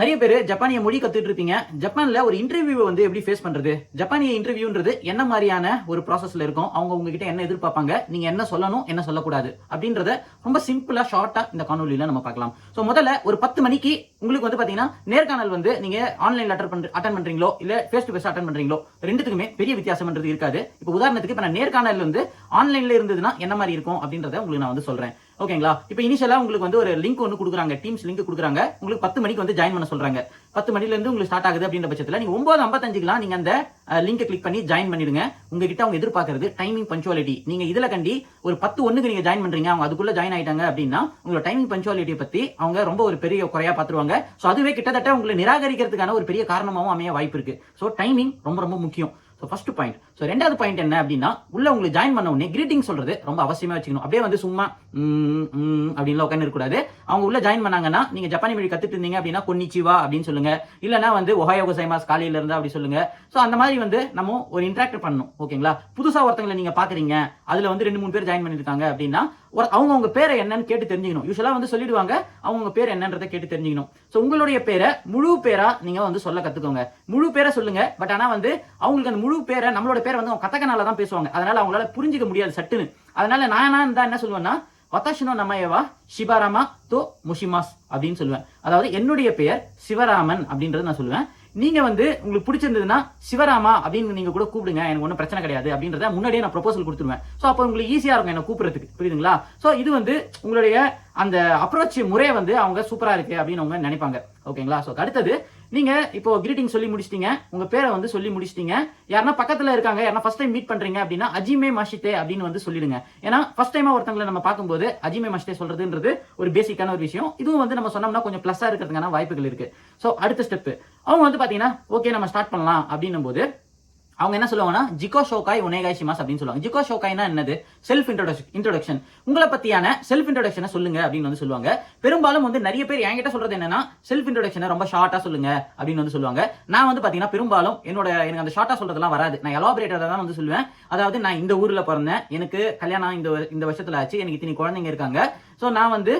நிறைய பேர் ஜப்பானிய மொழி கத்துட்டு இருப்பீங்க. ஜப்பான்ல ஒரு இன்டர்வியூ வந்து எப்படி ஃபேஸ் பண்றது, ஜப்பானிய இன்டர்வியூன்றது என்ன மாதிரியான ஒரு ப்ராசஸ்ல இருக்கும், அவங்க உங்ககிட்ட என்ன எதிர்பார்ப்பாங்க, நீங்க என்ன சொல்லணும் என்ன சொல்லக்கூடாது அப்படின்றத ரொம்ப சிம்பிளா ஷார்ட்டா இந்த காணொலியில நம்ம பார்க்கலாம். ஸோ முதல்ல ஒரு 10 மணிக்கு உங்களுக்கு வந்து பாத்தீங்கன்னா நேர்காணல் வந்து நீங்க ஆன்லைன்ல அட்டன் பண்றீங்களோ இல்ல ஃபேஸ் டு ஃபேஸ் அட்டன் பண்றீங்களோ ரெண்டுத்துக்குமே பெரிய வித்தியாசம்ன்றது இருக்காது. இப்போ உதாரணத்துக்கு இப்ப நான் நேர்காணல் வந்து ஆன்லைன்ல இருந்ததுன்னா என்ன மாதிரி இருக்கும் அப்படின்றத உங்களுக்கு நான் வந்து சொல்றேன். ஓகேங்களா? இப்போ இனிஷியலா உங்களுக்கு வந்து ஒரு லிங்க் ஒன்று கொடுக்குறாங்க, டீம்ஸ் லிங்க் கொடுக்குறாங்க. உங்களுக்கு 10 மணிக்கு வந்து ஜாயின் பண்ண சொல்றாங்க. 10 மணில இருந்து உங்களுக்கு ஸ்டார்ட் ஆகுது அப்படின்ற பட்சத்தில் நீங்க 9:55க்குலாம் நீங்க அந்த லிங்கை கிளிக் பண்ணி ஜாயின் பண்ணிடுங்க. உங்ககிட்ட அவங்க எதிர்பார்க்கறது டைமிங் பஞ்சுவாலிட்டி. நீங்க இதுல கண்டி ஒரு 10:01க்கு நீங்க ஜாயின் பண்றீங்க, அவங்க அதுக்குள்ள ஜாயின் ஆயிட்டாங்க அப்படின்னா உங்களோட டைமிங் பஞ்சுவாலிட்டியை பத்தி அவங்க ரொம்ப ஒரு பெரிய குறையா பார்த்துருவாங்க. ஸோ அதுவே கிட்டத்தட்ட உங்களை நிராகரிக்கிறதுக்கான ஒரு பெரிய காரணமாகவும் அமைய வாய்ப்பு இருக்கு. ஸோ டைமிங் ரொம்ப ரொம்ப முக்கியம். So first point. ஸோ ரெண்டாவது பாயிண்ட் என்ன அப்படின்னா, உள்ள உங்களுக்கு ஜாயின் பண்ண உடனே கிரீட்டிங் சொல்றது ரொம்ப அவசியமா வச்சுக்கணும். அப்படியே வந்து சும்மா அப்படின்லாம் உட்காந்து இருக்கக்கூடாது. அவங்க உள்ள ஜாயின் பண்ணாங்கன்னா நீங்க ஜப்பானி மொழி கத்துட்டு இருந்தீங்க அப்படின்னா கொன்னிச்சிவா அப்படின்னு சொல்லுங்க, இல்லைன்னா வந்து ஒஹாயோ கோசைமாஸ் காலையில இருந்தா அப்படி சொல்லுங்க. ஸோ அந்த மாதிரி வந்து நம்ம ஒரு இன்டராக்ட் பண்ணணும். ஓகேங்களா? புதுசா ஒருத்தங்களை நீங்க பாக்குறீங்க, அதுல வந்து 2-3 பேர் ஜாயின் பண்ணிருக்காங்க அப்படின்னா அவங்க உங்க பேரை என்னன்னு கேட்டு தெரிஞ்சுக்கணும். யூஸ்வலா வந்து சொல்லிடுவாங்க, அவங்க பேர் என்னன்றதை கேட்டு தெரிஞ்சுக்கணும். ஸோ உங்களுடைய பேரை முழு பேரா நீங்க வந்து சொல்ல கத்துக்கோங்க. முழு பேரை சொல்லுங்க. பட் ஆனா வந்து அவங்களுக்கு அந்த முழு பேரை, நம்மளோட பேரை வந்து அவங்க கத்தக்கனால தான் பேசுவாங்க. அதனால அவங்களால புரிஞ்சிக்க முடியாது சட்டுன்னு. அதனால நான் தான் என்ன சொல்லுவேன்னா, வத்தாஷினோ நமயவா ஷிபாராமா தோ முஷிமாஸ் அப்படின்னு சொல்லுவேன். அதாவது என்னுடைய பெயர் சிவராமன் அப்படின்றது நான் சொல்லுவேன். நீங்க வந்து உங்களுக்கு பிடிச்சிருந்ததுன்னா சிவராமா அப்படின்னு நீங்க கூட கூப்பிடுங்க, எனக்கு ஒன்றும் பிரச்சனை கிடையாது அப்படின்றத முன்னாடியே நான் ப்ரொபோசல் கொடுத்துருவேன். ஸோ அப்போ உங்களுக்கு ஈஸியா இருக்கும் என்ன கூப்பிடுறதுக்கு. புரியுதுங்களா? ஸோ இது வந்து உங்களுடைய அந்த அப்ரோச் முறையை வந்து அவங்க சூப்பரா இருக்கு அப்படின்னு அவங்க நினைப்பாங்க. ஓகேங்களா? ஸோ அடுத்தது, நீங்க இப்போ கிரீட்டிங் சொல்லி முடிச்சிட்டீங்க, உங்க பேரை வந்து சொல்லி முடிச்சிட்டீங்க. யாருன்னா பக்கத்துல இருக்காங்க, யாரா ஃபர்ஸ்ட் டைம் மீட் பண்றீங்க அப்படின்னா அஜிமே மாஷித்தே அப்படின்னு வந்து சொல்லிடுங்க. ஏன்னா ஃபர்ஸ்ட் டைமா ஒருத்தங்களை நம்ம பார்க்கும்போது அஜிமே மாஷித்தே சொல்றதுன்றது ஒரு பேசிக்கான ஒரு விஷயம். இதுவும் வந்து நம்ம சொன்னோம்னா கொஞ்சம் பிளஸ்ஸா இருக்கிறதுக்கான வாய்ப்புகள் இருக்கு. ஸோ அடுத்த ஸ்டெப், அவங்க வந்து பாத்தீங்கன்னா ஓகே நம்ம ஸ்டார்ட் பண்ணலாம் அப்படின்னும் போது அவங்க என்ன சொல்லுவாங்கன்னா ஜிகோ ஷோகாய் ஒனேகாய் ஷிமாஸ் அப்படின்னு சொல்லுவாங்க. ஜிகோ ஷோகாய்னா என்னது? Self introduction. உங்களை பத்தியான செல்ஃப் இன்ட்ரோடக்ஷனை சொல்லுங்க அப்படின்னு வந்து சொல்லுவாங்க. பெரும்பாலும் வந்து நிறைய பேர் என்கிட்ட சொல்றது என்னன்னா, செல்ஃப் இன்ட்ரோடக்ஷனை ரொம்ப ஷார்ட்டா சொல்லுங்க அப்படின்னு வந்து சொல்லுவாங்க. நான் வந்து பாத்தீங்கன்னா பெரும்பாலும் எனக்கு அந்த ஷார்ட்டா சொல்றதெல்லாம் வராது. நான் எலாபரேட்டரா தான் வந்து சொல்லுவேன். அதாவது நான் இந்த ஊர்ல பிறந்தேன், எனக்கு கல்யாணம் இந்த வருஷத்துல ஆச்சு, எனக்கு இத்தனை குழந்தைங்க இருக்காங்க, ஸோ நான் வந்து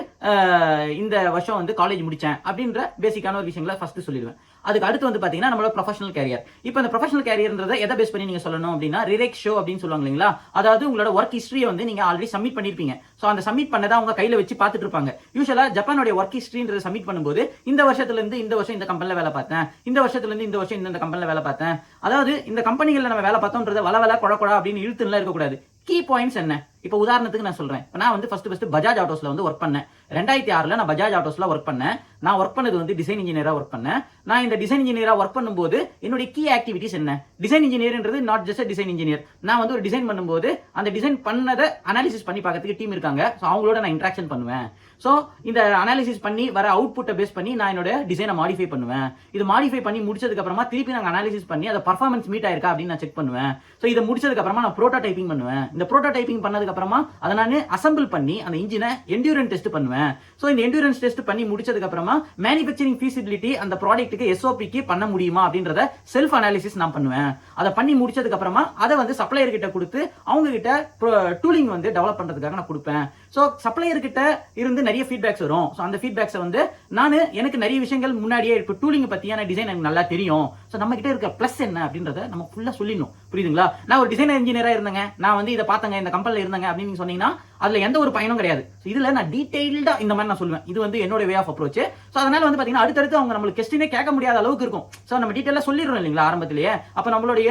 இந்த வருஷம் வந்து காலேஜ் முடிச்சேன் அப்படின்ற பேசிக்கான ஒரு விஷயங்களை ஃபர்ஸ்ட் சொல்லிடுவேன். அதுக்கு அடுத்து வந்து பாத்தீங்கன்னா நம்மளோட ப்ரொஃபஷனல் கேரியர். இப்போ இந்த ப்ரொஃபஷனல் கேரியர்ன்றதை எதை பேஸ் பண்ணி நீங்க சொல்லணும் அப்படின்னா, ரிரெக் ஷோ அப்படின்னு சொல்லுவாங்க இல்லைங்களா? அதாவது உங்களோட ஒர்க் ஹிஸ்டரியை வந்து நீங்க ஆல்ரெடி சப்மிட் பண்ணிருப்பீங்க. ஸோ அந்த சப்மிட் பண்ணதை அவங்க கையில வச்சு பார்த்துட்டு இருப்பாங்க. யூஸ்வலா ஜப்பானுடைய ஒர்க் ஹிஸ்டரின்றதை சப்மிட் பண்ணும்போது இந்த வருஷத்துல இருந்து இந்த வருஷம் இந்த கம்பெனில வேலை பார்த்தேன், இந்த வருஷத்துல இருந்து இந்த வருஷம் இந்த கம்பெனில வேலை பார்த்தேன், அதாவது இந்த கம்பெனிகளில் நம்ம வேலை பார்த்தோம்ன்றதை வள கொழ அப்படின்னு இழுத்துலாம் இருக்கக்கூடாது. கீ பாயிண்ட்ஸ் என்ன? இப்போ உதாரணத்துக்கு நான் சொல்றேன். நான் வந்து ஃபர்ஸ்ட் பஜாஜ் ஆட்டோஸ்ல வந்து ஒர்க் பண்ணேன். 2006ல நான் பஜாஜ் ஆட்டோஸ்ல ஒர்க் பண்ணேன். நான் ஒர்க் பண்ணது வந்து டிசைன் இன்ஜினியரா ஒர்க் பண்ணேன். நான் இந்த டிசைன் இன்ஜினியரா ஒர்க் பண்ணும்போது என்னுடைய கீ ஆக்டிவிட்டிஸ் என்ன? டிசைன் இன்ஜினியர்ன்றது நாட் ஜஸ்ட் டிசைன் இன்ஜினியர். நான் வந்து ஒரு டிசைன் பண்ணும்போது அந்த டிசைன் பண்ணதை அனாலிசிஸ் பண்ணி பார்க்கறதுக்கு டீம் இருக்காங்க. ஸோ அவங்களோட நான் இன்ட்ராக்ஷன் பண்ணுவேன். ஸோ இந்த அனாலிசிஸ் பண்ணி வர அவுட்புட்டை பேஸ் பண்ணி நான் என்னோட டிசைனை மாடிஃபை பண்ணுவேன். இது மாடிஃபை பண்ணி முடிச்சதுக்கு அப்புறமா திருப்பி நாங்கள் அனாலிசிஸ் பண்ணி அதை பர்ஃபார்மன்ஸ் மீட் ஆயிருக்கா அப்படின்னு நான் செக் பண்ணுவேன். ஸோ இதை முடிச்சதுக்கு அப்புறமா நான் ப்ரோட்டோடைப்பிங் பண்ணுவேன். இந்த ப்ரோட்டோடைப்பிங் பண்ணதுக்கு அப்புறமா அதை நான் அசம்பிள் பண்ணி அந்த இன்ஜினை என்டியூரன்ஸ் டெஸ்ட் பண்ணுவேன். ஸோ இந்த என்டியூரன்ஸ் டெஸ்ட் பண்ணி முடிச்சதுக்கு அப்புறமா மேனுஃபேக்சரிங் ஃபீசிபிலிட்டி அந்த ப்ராடக்ட்டுக்கு எஸ்ஓபிக்கு பண்ண முடியுமா அப்படின்றத செல்ஃப் அனாலிசிஸ் நான் பண்ணுவேன். அதை பண்ணி முடிச்சதுக்கு அப்புறமா அதை வந்து சப்ளையர் கிட்ட கொடுத்து அவங்க கிட்ட டூலிங் வந்து டெவலப் பண்றதுக்காக நான் கொடுப்பேன். ஸோ சப்ளையர் கிட்ட இருந்து நிறைய ஃபீட்பேக்ஸ் வரும். ஸோ அந்த ஃபீட்பேக்ஸை வந்து எனக்கு நிறைய விஷயங்கள் முன்னாடியே இப்போ டூலிங் பத்தியான டிசைன் எனக்கு நல்லா தெரியும். ஸோ நம்ம கிட்ட இருக்க பிளஸ் என்ன அப்படின்றத நம்ம ஃபுல்லா சொல்லிடணும். புரியுதுங்களா? நான் ஒரு டிசைனர் இன்ஜினியரா இருந்தேங்க, நான் வந்து இதை பார்த்தங்க, இந்த கம்பெனில இருந்தேங்க அப்படின்னு சொன்னீங்கன்னா அதுல எந்த ஒரு பயனும் கிடையாது. இதுல நான் டீடைல்டா இந்த மாதிரி நான் சொல்லுவேன். இது வந்து என்னோட வே ஆஃப் அப்ரோச். ஸோ அதனால வந்து பாத்தீங்கன்னா அடுத்தடுத்து அவங்க நம்மளுக்கு கொஸ்டினே கேட்க முடியாத அளவுக்கு இருக்கும். ஸோ நம்ம டீடைலா சொல்லிடுறோம் இல்லைங்களா ஆரம்பத்திலேயே. அப்ப நம்மளுடைய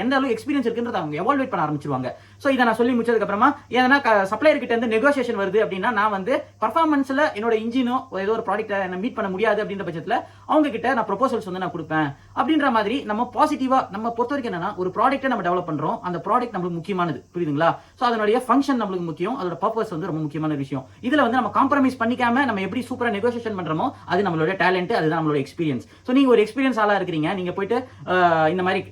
எந்த அளவுக்கு எக்ஸ்பீரியன்ஸ் இருக்குன்றத அவங்க எவால்வேட் பண்ண ஆரம்பிச்சிருவாங்க. ஸோ இதை நான் சொல்லி முடிச்சதுக்கு அப்புறமா ஏன்னா சப்ளையர் கிட்ட இருந்து நெகோசியேஷன் வருது அப்படின்னா நான் வந்து பர்ஃபார்மன்ஸ்ல என்னோட இன்ஜினோ ஏதோ ஒரு ப்ராடக்ட்டை மீட் பண்ண முடியாது அப்படின்ற பட்சத்தில் அவங்க கிட்ட நான் ப்ரொபோசல்ஸ் வந்து நான் கொடுப்பேன். அப்படின்ற மாதிரி நம்ம பாசிட்டிவா நம்ம பொறுத்த வரைக்கும் என்னன்னா, ஒரு ப்ராடக்ட்டை நம்ம டெவலப் பண்றோம், அந்த ப்ராடக்ட் நம்மளுக்கு முக்கியமானது. புரியுதுங்களா? ஸோ அதனுடைய ஃபங்க்ஷன் நம்மளுக்கு முக்கியம், அதோட பர்பஸ் வந்து ரொம்ப முக்கியமான விஷயம். இதுல வந்து நம்ம காம்ப்ரமைஸ் பண்ணிக்காம நம்ம எப்படி சூப்பரா நெகோசியேஷன் பண்றோமோ அது நம்மளோட டேலண்ட், அதுதான் நம்மளோட எக்ஸ்பீரியன்ஸ். ஸோ நீங்க ஒரு எக்ஸ்பீரியன்ஸ் ஆளா இருக்கிறீங்க, நீங்க போயிட்டு இந்த மாதிரி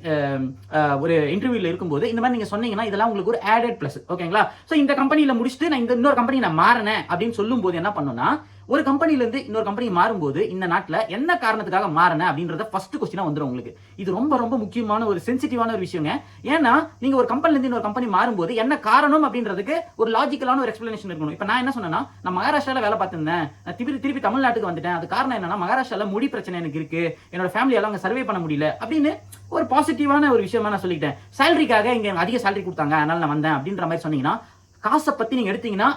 ஒரு இன்டர்வியூல இருக்கும்போது இந்த மாதிரி நீங்க சொன்னீங்கன்னா இதெல்லாம் உங்களுக்கு ஒரு ஆடட் பிளஸ். ஓகேங்களா? ஸோ இந்த கம்பெனியில முடிச்சுட்டு நான் இன்னொரு கம்பெனி நான் மாறினேன் அப்படின்னு சொல்லும் போது என்ன பண்ணணும்னா, ஒரு கம்பெனில இருந்து இன்னொரு கம்பெனி மாறும்போது இந்த நாட்டுல என்ன காரணத்துக்காக மாறின அப்படின்றத ஃபர்ஸ்ட் கொஸ்டினா வந்துடும் உங்களுக்கு. இது ரொம்ப ரொம்ப முக்கியமான ஒரு சென்சிட்டிவான ஒரு விஷயங்க. ஏன்னா நீங்க ஒரு கம்பெனில இருந்து இன்னொரு கம்பெனி மாறும்போது என்ன காரணம் அப்படின்றதுக்கு ஒரு லாஜிக்கலான ஒரு எக்ஸ்பிளனேஷன் இருக்கணும். இப்ப நான் என்ன சொன்னேன்னா, நான் மகாராஷ்டிரால வேலை பார்த்திருந்தேன், திருப்பி தமிழ்நாட்டுக்கு வந்துட்டேன். அது காரணம் என்னன்னா, மகாராஷ்டிரால மொழி பிரச்சனை எனக்கு இருக்கு, என்னோட ஃபேமிலியால அங்க சர்வே பண்ண முடியல அப்படின்னு ஒரு பாசிட்டிவான ஒரு விஷயமா நான் சொல்லிட்டேன். சேலரிக்காக இங்க அதிக சேலரி கொடுத்தாங்க அதனால நான் வந்தேன் அப்படின்ற மாதிரி சொன்னீங்கன்னா, காசை பத்தி நீங்க எடுத்தீங்கன்னா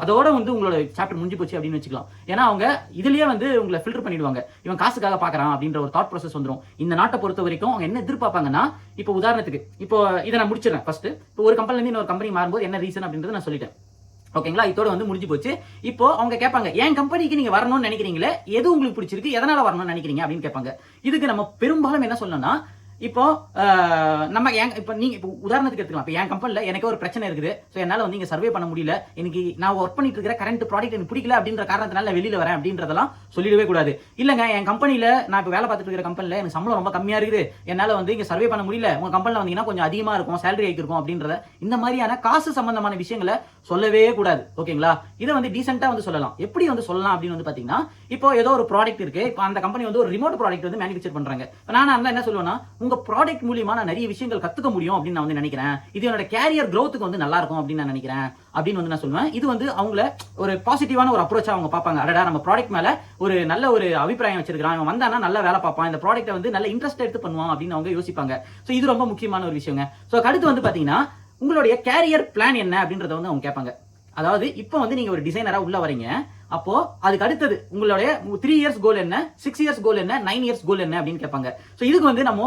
அதோட வந்து உங்களோட சாப்டர் முடிஞ்சு போச்சு அப்படின்னு வச்சுக்கலாம். ஏன்னா அவங்க இதுலயே வந்து உங்களை ஃபில்டர் பண்ணிடுவாங்க. இவன் காசுக்காக பாக்குறான் அப்படின்ற ஒரு தாட் ப்ராசஸ் வந்துடும். இந்த நாட்டை பொறுத்த வரைக்கும் அவங்க என்ன எதிர்பார்ப்பாங்கன்னா, இப்போ உதாரணத்துக்கு இப்போ இதை நான் முடிச்சிடறேன். ஃபர்ஸ்ட் இப்போ ஒரு கம்பெனில இருந்து இன்னொரு கம்பெனி மாறும்போது என்ன ரீசன் அப்படின்றத நான் சொல்லிட்டேன். ஓகேங்களா? இதோட வந்து முடிஞ்சு போச்சு. இப்போ அவங்க கேட்பாங்க, என் கம்பெனிக்கு நீங்க வரணும்னு நினைக்கிறீங்களே, எது உங்களுக்கு பிடிச்சிருக்கு, எதனால வரணும்னு நினைக்கிறீங்க அப்படின்னு கேட்பாங்க. இதுக்கு நம்ம பெரும்பாலும் என்ன சொல்லணும்னா, இப்போ நம்ம இப்போ நீங்க இப்போ உதாரணத்துக்கு எடுத்துக்கலாம். இப்போ என் கம்பெனில எனக்கு ஒரு பிரச்சனை இருக்குது, ஸோ என்னால் வந்து இங்கே சர்வே பண்ண முடியல, எனக்கு நான் ஒர்க் பண்ணிட்டு இருக்கிற கரண்ட் ப்ராடக்ட் எனக்கு பிடிக்கல அப்படின்ற காரணத்தினால வெளியில வரேன் அப்படின்றதெல்லாம் சொல்லிடவே கூடாது. இல்லைங்க, என் கம்பெனில நான் இப்போ வேலை பார்த்துட்டு இருக்கிற கம்பெனில எனக்கு சம்பளம் ரொம்ப கம்மியா இருக்குது, என்னால் வந்து இங்கே சர்வே பண்ண முடியல, உங்க கம்பெனில வந்தீங்கன்னா கொஞ்சம் அதிகமா இருக்கும், சேலரி ஹைக் இருக்கும் அப்படின்றத இந்த மாதிரியான காசு சம்பந்தமான விஷயங்களை சொல்லவே கூடாது. ஓகேங்களா? இதை வந்து டீசென்ட்டா வந்து சொல்லலாம். எப்படி வந்து சொல்லலாம் அப்படின்னு வந்து பாத்தீங்கன்னா, இப்போ ஏதோ ஒரு ப்ராடக்ட் இருக்கு, இப்போ அந்த கம்பெனி வந்து ஒரு ரிமோட் ப்ராடக்ட் வந்து மேனுஃபேக்சர் பண்றாங்க. நான் என்ன சொல்லுவேன்னா, உங்க ப்ராடக்ட் மூலியமா நான் நிறைய விஷயங்கள் கத்துக்க முடியும் அப்படின்னு நான் வந்து நினைக்கிறேன், இது என்னோட கேரியர் growthக்கு வந்து நல்லா இருக்கும் அப்படின்னு நான் நினைக்கிறேன் அப்படின்னு வந்து நான் சொல்லுவேன். இது வந்து அவங்கள ஒரு பாசிட்டிவான ஒரு அப்ரோச்சா அவங்க பார்ப்பாங்க. அடடா, நம்ம ப்ராடக்ட் மேல ஒரு நல்ல ஒரு அபிப்பிராயம் வச்சிருக்கான், இவன் வந்தானா நல்லா வேலை பார்ப்பான், இந்த ப்ராடக்ட்டை வந்து நல்ல இன்ட்ரெஸ்ட் எடுத்து பண்ணுவான் அப்படின்னு அவங்க யோசிப்பாங்க. ஸோ இது ரொம்ப முக்கியமான ஒரு விஷயங்க. ஸோ அடுத்து வந்து பாத்தீங்கன்னா, உங்களுடைய கேரியர் பிளான் என்ன அப்படின்றத வந்து அவங்க கேட்பாங்க. அதாவது இப்போ வந்து நீங்க ஒரு டிசைனரா உள்ள வரீங்க, அப்போ அதுக்கு அடுத்தது உங்களுடைய 3 இயர்ஸ் கோல் என்ன, 6 இயர்ஸ் கோல் என்ன, 9 இயர்ஸ் கோல் என்ன அப்படின்னு கேட்பாங்க. ஸோ இதுக்கு வந்து நம்ம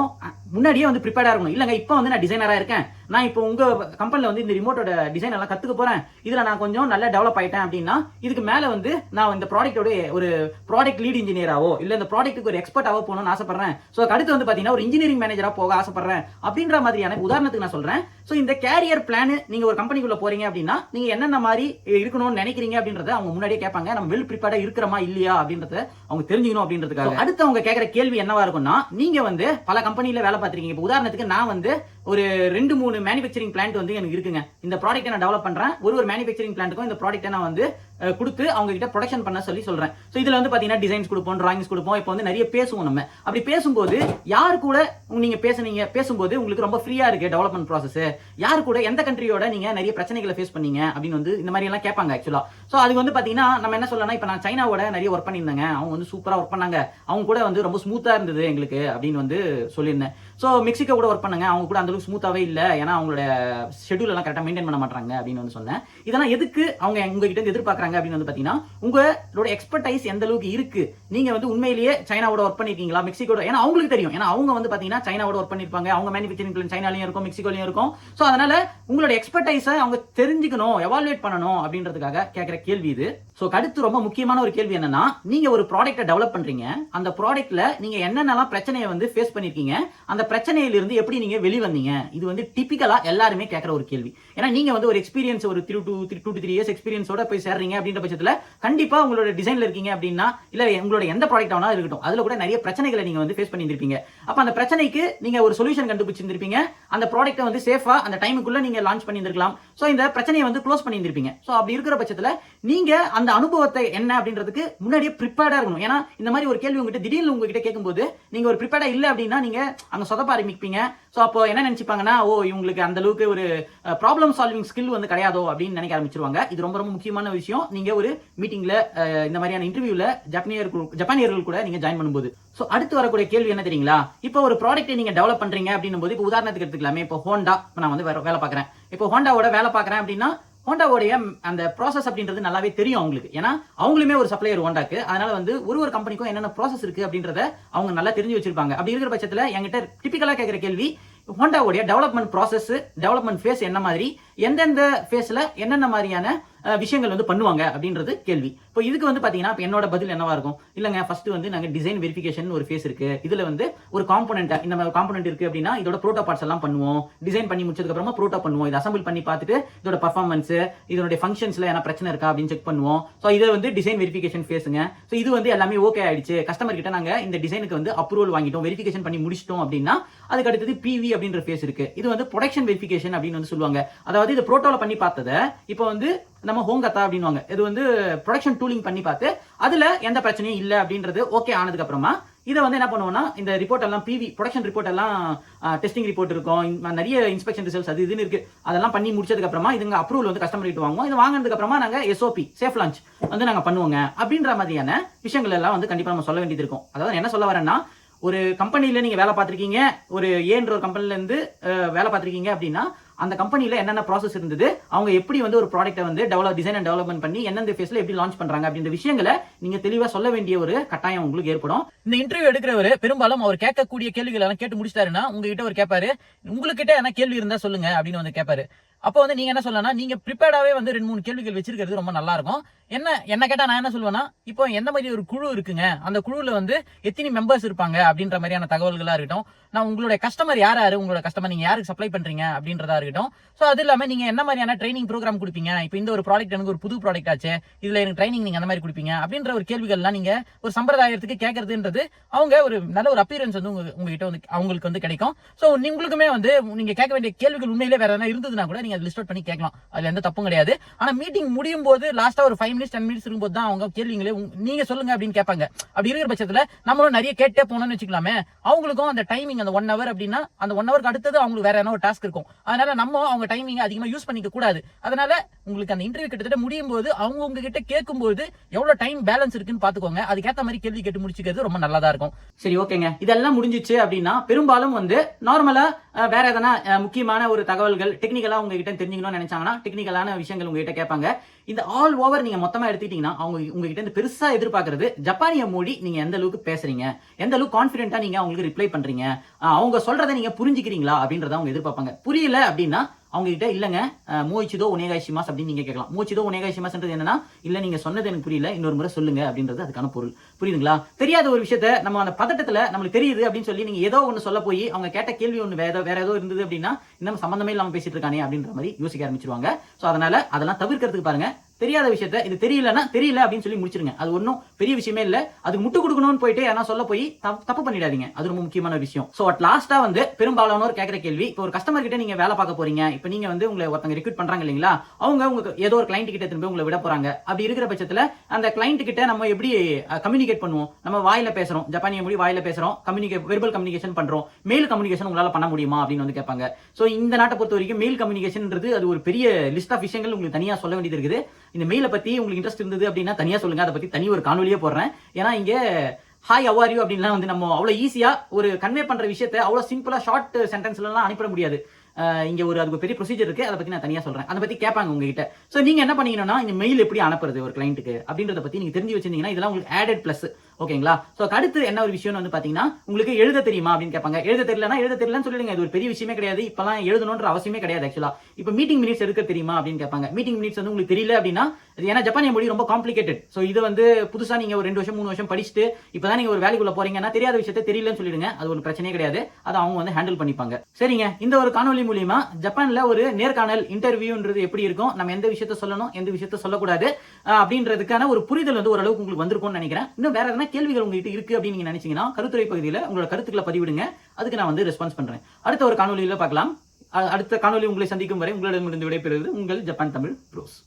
முன்னாடியே வந்து ப்ரிப்பேர்டா இருக்கணும். இல்லங்க, இப்போ வந்து நான் டிசைனரா இருக்கேன், நான் இப்போ உங்க கம்பெனில வந்து இந்த ரிமோட்டோட டிசைன் எல்லாம் கத்துக்க போறேன், இதுல நான் கொஞ்சம் நல்லா டெவலப் ஆயிட்டேன் அப்படின்னா, இதுக்கு மேல வந்து நான் இந்த ப்ராடக்ட்டோட ஒரு ப்ராடக்ட் லீட் இன்ஜினியராவோ இல்ல இந்த ப்ராடக்ட்டுக்கு ஒரு எக்ஸ்பர்ட்டாவோ போகணும்னு ஆசைப்படுறேன், ஸோ அடுத்து வந்து பாத்தீங்கன்னா ஒரு இன்ஜினியரிங் மேனேஜரா போக ஆசைப்படுறேன் அப்படின்ற மாதிரியான உதாரணத்துக்கு நான் சொல்றேன். ஸோ இந்த கேரியர் பிளான் நீங்க ஒரு கம்பெனிக்குள்ள போறீங்க அப்படின்னா, நீங்க என்னென்ன மாதிரி இருக்கணும்னு நினைக்கிறீங்க அப்படின்றத அவங்க முன்னாடியே கேட்பாங்க. நம்ம வெல் ப்ரிப்பேர்டா இருக்கிறோமா இல்லையா அப்படின்றத அவங்க தெரிஞ்சுக்கணும் அப்படின்றதுக்காக. அடுத்து அவங்க கேட்கிற கேள்வி என்னவா இருக்கும்னா, நீங்க வந்து பல கம்பெனில வேலை பார்த்திருக்கீங்க. இப்போ உதாரணத்துக்கு நான் வந்து ஒரு 2-3 மேனுஃபேக்சரிங் பிளான்ட் வந்து எனக்கு இருக்குங்க. இந்த ப்ராடக்ட்டை நான் டெவலப் பண்றேன், ஒரு மேனுஃபேக்சரிங் பிளான்ட்டுக்கும் இந்த ப்ராடக்ட்டை நான் வந்து கொடுத்து அவங்க கிட்ட ப்ரொடக்ஷன் பண்ண சொல்றேன். ஸோ இதுல வந்து பாத்தீங்கன்னா டிசைன்ஸ் கொடுப்போம், டிராயிங்ஸ் கொடுப்போம். இப்போ வந்து நிறைய பேசுவோம். நம்ம அப்படி பேசும்போது யார் கூட நீங்க பேசும்போது உங்களுக்கு ரொம்ப ஃப்ரீயா இருக்கு டெவலப்மெண்ட் ப்ராசஸ், யார் கூட எந்த கண்ட்ரியோட நீங்க நிறைய பிரச்சனைகளை ஃபேஸ் பண்ணீங்க அப்படின்னு வந்து இந்த மாதிரி எல்லாம் கேட்பாங்க ஆக்சுவலா. ஸோ அது வந்து பாத்தீங்கன்னா நம்ம என்ன சொல்லலாம், இப்போ நான் சைனாவோட நிறைய ஒர்க் பண்ணியிருந்தாங்க, அவங்க வந்து சூப்பரா ஒர்க் பண்ணாங்க, அவங்க கூட வந்து ரொம்ப ஸ்மூத்தா இருந்தது எங்களுக்கு அப்படின்னு வந்து சொல்லியிருந்தேன். ஸோ மெக்சிகோ கூட ஒர்க் பண்ணாங்க, அவங்க கூட அந்த அளவுக்கு ஸ்மூத்தாவே இல்லை, ஏன்னா அவங்களோட ஷெட்யூல் எல்லாம் கரெக்டாக மெயின்டைன் பண்ண மாட்டாங்க அப்படின்னு வந்து சொன்னேன். இதெல்லாம் எதுக்கு அவங்க உங்ககிட்ட எதிர்பார்க்கறாங்க அப்படின்னு வந்து பாத்தீங்கன்னா, உங்களோட எக்ஸ்பர்டைஸ் எந்த அளவுக்கு இருக்கு, நீங்க வந்து உண்மையிலேயே சைனாவோட ஒர்க் பண்ணிருக்கீங்களா, மெக்சிகோட, ஏன்னா அவங்களுக்கு தெரியும், ஏன்னா அவங்க வந்து பாத்தீங்கன்னா சைனாவோட ஒர்க் பண்ணிருப்பாங்க, அவங்க மேனுஃபேக்சரிங் பிளான் சைனாலயும் இருக்கும், மெக்சிகோலயும் இருக்கும். ஸோ அதனால உங்களோட எக்ஸ்பர்டைஸை அவங்க தெரிஞ்சுக்கணும், எவாலுவேட் பண்ணணும் அப்படின்றதுக்காக கேட்கிற கேள்வி இது. ஸோ அடுத்து ரொம்ப முக்கியமான ஒரு கேள்வி என்னன்னா, நீங்க ஒரு ப்ராடக்ட்டை டெவலப் பண்றீங்க, அந்த ப்ராடக்ட்ல நீங்க என்னென்னலாம் பிரச்சனையை வந்து ஃபேஸ் பண்ணிருக்கீங்க, அந்த பிரச்சனையிலிருந்து எப்படி நீங்க வெளிவந்தீங்க, இது வந்து டிபிக்கலா எல்லாருமே கேட்கிற ஒரு கேள்வி. ஏன்னா நீங்க வந்து ஒரு எக்ஸ்பீரியன்ஸ் ஒரு 2 to 3 இயர்ஸ் எக்ஸ்பீரியன்ஸோட போய் சேர்றீங்க அப்படின்ற பட்சத்துல கண்டிப்பா உங்களோட டிசைன்ல இருக்கீங்க அப்படின்னா, இல்ல உங்களோட எந்த ப்ராடக்ட் ஆனாலும் இருக்கட்டும், அதுல கூட நிறைய பிரச்சனைகளை நீங்க வந்து ஃபேஸ் பண்ணியிருப்பீங்க. அப்ப அந்த பிரச்சனைக்கு நீங்க ஒரு சொல்யூஷன் கண்டுபிடிச்சிருப்பீங்க, அந்த ப்ராடக்ட்டை வந்து சேஃபா அந்த டைமுக்குள்ள நீங்க லான்ச் பண்ணியிருந்திருக்கலாம். சோ இந்த பிரச்சனையை வந்து க்ளோஸ் பண்ணியிருப்பீங்க. சோ அப்படி இருக்கிற பட்சத்துல நீங்க அந்த அனுபவத்தை என்ன அப்படின்றதுக்கு முன்னாடியே ப்ரிப்பேர்டா இருக்கணும். ஏன்னா இந்த மாதிரி ஒரு கேள்வி உங்ககிட்ட திடீர்னு உங்ககிட்ட கேட்கும்போது நீங்க ஒரு ப்ரிப்பேர்டா இல்ல அப்படின்னா நீங்க அங்க சொதப்ப ஆரம்பிப்பீங்க. சோ அப்போ என்ன நினைச்சுப்பாங்கன்னா, ஓ இவங்களுக்கு அந்த அளவுக்கு ஒரு ப்ராப்ளம் சால்விங் ஸ்கில் வந்து கிடையாதோ அப்படின்னு நினைக்க ஆரம்பிச்சிருவாங்க. இது ரொம்ப ரொம்ப முக்கியமான விஷயம். நீங்க ஒரு மீட்டிங்ல இந்த மாதிரியான இன்டர்வியூல ஜப்பானியர்கள் கூட நீங்க ஜாயின் பண்ணும்போது. சோ அடுத்து வரக்கூடிய கேள்வி என்ன தெரியுங்களா, இப்போ ஒரு ப்ராடக்ட்டை நீங்க டெவலப் பண்றீங்க அப்படின்னும் போது, இப்போ உதாரணத்துக்கு எடுத்துக்கலாமே, இப்போ ஹோண்டா நான் வந்து வேலை பார்க்கறேன், இப்போ ஹோண்டாவோட வேலை பார்க்கறேன் அப்படின்னா, ஹோண்டாவோடைய அந்த ப்ராசஸ் அப்படின்றது நல்லாவே தெரியும் அவங்களுக்கு. ஏன்னா அவங்களுமே ஒரு சப்ளையர் ஹோண்டாக்கு, அதனால வந்து ஒரு கம்பெனிக்கும் என்னென்ன ப்ராசஸ் இருக்கு அப்படின்றத அவங்க நல்லா தெரிஞ்சு வச்சிருப்பாங்க. அப்படி இருக்கிற பட்சத்துல என்கிட்ட டிபிக்கலா கேட்கிற கேள்வி, ஹோண்டாவோடைய டெவலப்மெண்ட் ப்ராசஸ், டெவலப்மெண்ட் ஃபேஸ் என்ன மாதிரி, எந்தெந்த ஃபேஸ்ல என்னென்ன மாதிரியான விஷயங்கள் வந்து பண்ணுவாங்க அப்படின்றது கேள்வி. இப்போ இதுக்கு வந்து பாத்தீங்கன்னா என்னோட பதில் என்னவா இருக்கும், இல்லங்க ஃபர்ஸ்ட் வந்து நாங்க டிசைன் வெரிஃபிகேஷன் ஒரு ஃபேஸ் இருக்கு, இதுல வந்து ஒரு காம்போனன்ட், இந்த மாதிரி காம்போனன்ட் இருக்கு அப்படின்னா இதோட ப்ரோட்டோ பார்ட்ஸ் எல்லாம் பண்ணுவோம், டிசைன் பண்ணி முடிச்சதுக்கு அப்புறமா ப்ரோட்டோ பண்ணுவோம், இதை அசம்பிள் பண்ணி பார்த்துட்டு இதோட பர்ஃபார்மன்ஸ், இதோட ஃபங்க்ஷன்ஸ்ல என்ன பிரச்சனை இருக்கா அப்படின்னு செக் பண்ணுவோம். ஸோ இது வந்து டிசைன் வெரிஃபிகேஷன் ஃபேஸுங்க. ஸோ இது வந்து எல்லாமே ஓகே ஆயிடுச்சு, கஸ்டமர் கிட்ட நாங்க இந்த டிசைனுக்கு வந்து அப்ரூவல் வாங்கிட்டோம், வெரிஃபிகேஷன் பண்ணி முடிச்சிட்டோம் அப்படின்னா அதுக்கு அடுத்தது பிவி அப்படின்ற ஃபேஸ் இருக்கு. இது வந்து ப்ரொடக்ஷன் வெரிஃபிகேஷன் அப்படின்னு வந்து சொல்லுவாங்க. அதாவது இது ப்ரோட்டோல பண்ணி பார்த்ததை இப்போ வந்து நம்ம ஹோங்கத்தா அப்படின்வாங்க. இது வந்து ப்ரொடக்ஷன் டூலிங் பண்ணி பார்த்து அதுல எந்த பிரச்சனையும் இல்லை அப்படின்றது ஓகே ஆனதுக்கு அப்புறமா இதை வந்து என்ன பண்ணுவோம்னா, இந்த ரிப்போர்ட் எல்லாம் ப்ரொடக்ஷன் ரிப்போர்ட் எல்லாம் டெஸ்டிங் ரிப்போர்ட் இருக்கும், நிறைய இன்ஸ்பெக்ஷன் ரிசல்ட்ஸ் அது இதுன்னு இருக்கு, அதெல்லாம் பண்ணி முடிச்சதுக்கு அப்புறமா இதுங்க அப்ரூவல் வந்து கஸ்டமர் கிட்ட வாங்குவோம். இது வாங்கினதுக்கு அப்புறமா நாங்க SOP சேஃப் லான்ச் வந்து நாங்க பண்ணுவோங்க அப்படின்ற மாதிரியான விஷயங்கள் எல்லாம் வந்து கண்டிப்பா நம்ம சொல்ல வேண்டியது இருக்கும். அதாவது என்ன சொல்ல வரேன்னா, ஒரு கம்பெனில நீங்க வேலை பார்த்திருக்கீங்க, ஒரு ஏன்ற ஒரு கம்பெனில இருந்து வேலை பார்த்திருக்கீங்க அப்படின்னா அந்த கம்பெனில என்னென்ன ப்ராசஸ் இருந்தது, அவங்க எப்படி வந்து ஒரு ப்ராடக்ட்டை வந்து டிசைன் அண்ட் டெவலப்மெண்ட் பண்ணி எந்தெந்த ஃபேஸ்ல எப்படி லான்ச் பண்றாங்க அப்படின்ற விஷயங்களை நீங்க தெளிவா சொல்ல வேண்டிய ஒரு கட்டாயம் உங்களுக்கு ஏற்படும். இந்த இன்டர்வியூ எடுக்கிறவர் பெரும்பாலும் அவர் கேட்கக்கூடிய கேள்விகள் எல்லாம் கேட்டு முடிச்சிட்டாருன்னா உங்ககிட்ட ஒரு கேட்பாரு, உங்ககிட்ட என்ன கேள்வி இருந்தா சொல்லுங்க அப்படின்னு வந்து கேட்பாரு. அப்போ வந்து நீங்க என்ன சொல்லலாம், நீங்க ப்ரிப்பேர்டாவே வந்து 2-3 கேள்விகள் வச்சிருக்கிறது ரொம்ப நல்லா இருக்கும். என்ன கேட்டா நான் என்ன சொல்லுவேன்னா, இப்போ எந்த மாதிரி ஒரு குழு இருக்குங்க, அந்த குழுல வந்து எத்தனை மெம்பர்ஸ் இருப்பாங்க அப்படின்ற மாதிரியான தகவல்களா இருக்கட்டும், நான் உங்களுடைய கஸ்டமர் யாரு, உங்களோட கஸ்டமர் நீங்க யாருக்கு சப்ளை பண்றீங்க அப்படின்றதா இருக்கட்டும். சோ அது இல்லாம நீங்க என்ன மாதிரியான ட்ரைனிங் ப்ரோக்ராம் கொடுப்பீங்க, இப்போ இந்த ஒரு ப்ராடக்ட் எனக்கு ஒரு புது ப்ராடக்ட் ஆச்சு, இதுல எனக்கு ட்ரைனிங் நீங்க அந்த மாதிரி கொடுப்பீங்க அப்படின்ற ஒரு கேள்விகள்லாம் நீங்க ஒரு சம்பிரதாயத்துக்கு கேட்கறதுன்றது அவங்க ஒரு நல்ல ஒரு அப்பியரன்ஸ் வந்து உங்ககிட்ட வந்து அவங்களுக்கு வந்து கிடைக்கும். சோ உங்களுக்குமே வந்து நீங்க கேட்க வேண்டிய கேள்விகள் உண்மையிலே வேற எதனா இருந்ததுன்னா கூட நீங்க லிஸ்ட் அவுட் பண்ணி கேட்கலாம், அதுல எந்த தப்பும் கிடையாது. ஆனா மீட்டிங் முடியும் போது லாஸ்டா ஒரு 5 மினிட்ஸ் 10 மினிட்ஸ் இருக்கும்போது தான் அவங்க கேள்விங்களே நீங்க சொல்லுங்க அப்படின்னு கேட்பாங்க. அப்படி இருக்கிற பட்சத்துல நம்மளும் நிறைய கேட்டே போனோம்னு வச்சுக்கலாமே, அவங்களுக்கும் அந்த டைமிங் அந்த 1 hour அப்படின்னா அந்த 1 ஹவருக்கு அடுத்தது அவங்களுக்கு வேற என்ன ஒரு டாஸ்க் இருக்கும். அதனால நம்ம அவங்க டைமிங் அதிகமா யூஸ் பண்ணிக்க கூடாது. அதனால உங்களுக்கு அந்த இன்டர்வியூ கிட்டத்தட்ட முடியும் போது அவங்க உங்ககிட்ட கேட்கும்போது எவ்வளவு டைம் பேலன்ஸ் இருக்குன்னு பாத்துக்கோங்க. அதுக்கேற்ற மாதிரி கேள்வி கேட்டு முடிச்சுக்கிறது ரொம்ப நல்லதா இருக்கும். சரி, ஓகேங்க, இதெல்லாம் முடிஞ்சிச்சு அப்படின்னா பெரும்பாலும் வந்து நார்மலா வேற எதனா முக்கியமான ஒரு தகவல்கள் டெக்னிக்கலா உங்ககிட்ட தெரிஞ்சுக்கணும்னு நினைச்சாங்கன்னா டெக்னிக்கலான விஷயங்கள் உங்ககிட்ட கேட்பாங்க. இந்த ஆல் ஓவர் நீங்க மொத்தமா எடுத்துக்கிட்டீங்கன்னா அவங்க உங்ககிட்ட இருந்து பெருசா எதிர்பார்க்கறது ஜப்பானிய மொழி நீங்க எந்த அளவுக்கு பேசுறீங்க, எந்த அளவுக்கு கான்பிடென்ட்டா நீங்க அவங்களுக்கு ரிப்ளை பண்றீங்க, அவங்க சொல்றதை நீங்க புரிஞ்சுக்கிறீங்களா அப்படின்றத அவங்க எதிர்பார்ப்பாங்க. புரியல அப்படின்னா அவங்க கிட்ட இல்லங்க மோயிச்சிதோ ஒனேகாய்ஷிமாஸ் அப்படின்னு நீங்க கேட்கலாம். மோயிச்சிதோ ஒனேகாய்ஷிமாஸ்ன்றது என்னன்னா, இல்ல நீங்க சொன்னது எனக்கு புரியல, இன்னொரு முறை சொல்லுங்க அப்படின்றது அதுக்கான பொருள். புரியுதுங்களா? தெரியாத ஒரு விஷயத்த நம்ம அந்த பதட்டத்துல நம்மளுக்கு தெரியுது அப்படின்னு சொல்லி நீங்க ஏதோ ஒன்னு சொல்ல போய் அவங்க கேட்ட கேள்வி ஒன்னு வேற ஏதோ இருந்தது அப்படின்னா இன்னும் சம்பந்தமே இல்லாம பேசிட்டு இருக்கானே அப்படின்ற மாதிரி யோசிக்க ஆரம்பிச்சிருவாங்க. சோ அதனால அதெல்லாம் தவிர்க்கிறதுக்கு பாருங்க. தெரியாத விஷயத்த இது தெரியலன்னா தெரியல அப்படின்னு சொல்லி முடிச்சிருங்க. அது ஒன்றும் பெரிய விஷயமே இல்ல. அதுக்கு முட்டு கொடுக்கணும்னு போயிட்டு ஏன்னா சொல்ல போய் தப்பு பண்ணிடாதீங்க. அது ரொம்ப முக்கியமான ஒரு விஷயம். சோ அட் லாஸ்டா வந்து பெரும்பாலானோர் கேட்கிற கேள்வி, இப்போ ஒரு கஸ்டமர் கிட்ட நீங்க வேலை பார்க்க போறீங்க, இப்போ நீங்க வந்து உங்களை ஒருத்தங்க ரெக்ரூட் பண்றாங்க இல்லீங்களா, அவங்க ஏதோ ஒரு கிளைண்ட் கிட்ட திரும்ப உங்களை விட போறாங்க. அப்படி இருக்கிற பட்சத்துல அந்த கிளைண்ட் கிட்ட நம்ம எப்படி கம்யூனிகேட் பண்ணுவோம்? நம்ம வாயில பேசுறோம், ஜப்பானிய மொழி வாயில பேசுறோம், வெர்பல் கம்யூனிகேஷன் பண்றோம், மெயில் கம்யூனிகேஷன் உங்களால பண்ண முடியுமா அப்படின்னு வந்து கேட்பாங்க. சோ இந்த நாட்டை பொறுத்த வரைக்கும் மெயில் கம்யூனிகேஷன்ன்றது அது ஒரு பெரிய லிஸ்ட் ஆஃப் விஷயங்கள் உங்களுக்கு தனியா சொல்ல வேண்டியது இருக்குது. இந்த மெயில பத்தி உங்களுக்கு இன்ட்ரெஸ்ட் இருந்தது அப்படின்னா தனியா சொல்லுங்க, அதை பத்தி தனி ஒரு காணொலியே போடுறேன். ஏன்னா இங்க ஹாய் ஹவ் ஆர் யூ அப்படின்லாம் வந்து நம்ம அவ்வளவு ஈஸியா ஒரு கன்வே பண்ற விஷயத்தை அவ்வளவு சிம்பிளா ஷார்ட் சென்டென்ஸ்ல எல்லாம் அனுப்பிட முடியாது. இங்க அதுக்கு பெரிய ப்ரொசீஜர் இருக்கு, அதை பத்தி நான் தனியா சொல்றேன். அதை பத்தி கேட்பாங்க உங்ககிட்ட. சோ நீங்க என்ன பண்ணீங்கன்னா இந்த மெயில் எப்படி அனுப்புறது ஒரு கிளைண்ட்டுக்கு அப்படின்றத பத்தி நீங்க தெரிஞ்சு வச்சிருந்தீங்கன்னா இதெல்லாம் உங்களுக்கு ஆடட் பிளஸ். ஓகேங்களா? சோ அடுத்து என்ன ஒரு விஷயம் வந்து பாத்தீங்கன்னா, உங்களுக்கு எழுத தெரியுமா அப்படின்னு கேட்பாங்க. எழுத தெரியலன்னு சொல்லிடுங்க, இது ஒரு பெரிய விஷயமே கிடையாது. இப்பெல்லாம் எழுதணும்ன்ற அவசியமே கிடையாது. ஆக்சுவலா இப்போ மீட்டிங் மினிட்ஸ் எடுக்க தெரியுமா அப்படின்னு கேட்பாங்க. மீட்டிங் மினிட்ஸ் வந்து உங்களுக்கு தெரியல அப்படின்னா, ஏன்னா ஜப்பானிய மொழி ரொம்ப காம்ப்ளிகேட்டட். சோ இது வந்து புதுசா நீங்க ஒரு 2 வருஷம் 3 வருஷம் படிச்சுட்டு இப்பதான் நீங்க ஒரு வேலைக்குள்ள போறீங்கன்னா தெரியாத விஷயத்தை தெரியலன்னு சொல்லிடுங்க. அது ஒரு பிரச்சனையே கிடையாது. அதை அவங்க வந்து ஹேண்டில் பண்ணிப்பாங்க. சரிங்க, இந்த ஒரு காணொலி மூலியமா ஜப்பான்ல ஒரு நேர்காணல் இன்டர்வியூன்றது எப்படி இருக்கும், நம்ம எந்த விஷயத்த சொல்லணும் எந்த விஷயத்த சொல்லக்கூடாது அப்படின்றதுக்கான ஒரு புரிதல் வந்து ஓரளவுக்கு உங்களுக்கு வந்திருக்கும்னு நினைக்கிறேன். இன்னும் வேற எதனா கேள்விகள் உங்ககிட்ட இருக்கு அப்படின்னு நீங்க நினைச்சீங்கன்னா கருத்துரை பகுதியில் உங்களோட கருத்துக்களை பதிவிடுங்க. அதுக்கு நான் வந்து ரெஸ்பான்ஸ் பண்றேன். அடுத்த ஒரு காணொலியில பார்க்கலாம். அடுத்த காணொலி உங்களை சந்திக்கும் வரை உங்களிடமிருந்து விடைபெறுவது உங்கள் ஜப்பான் தமிழ் ப்ரோஸ்.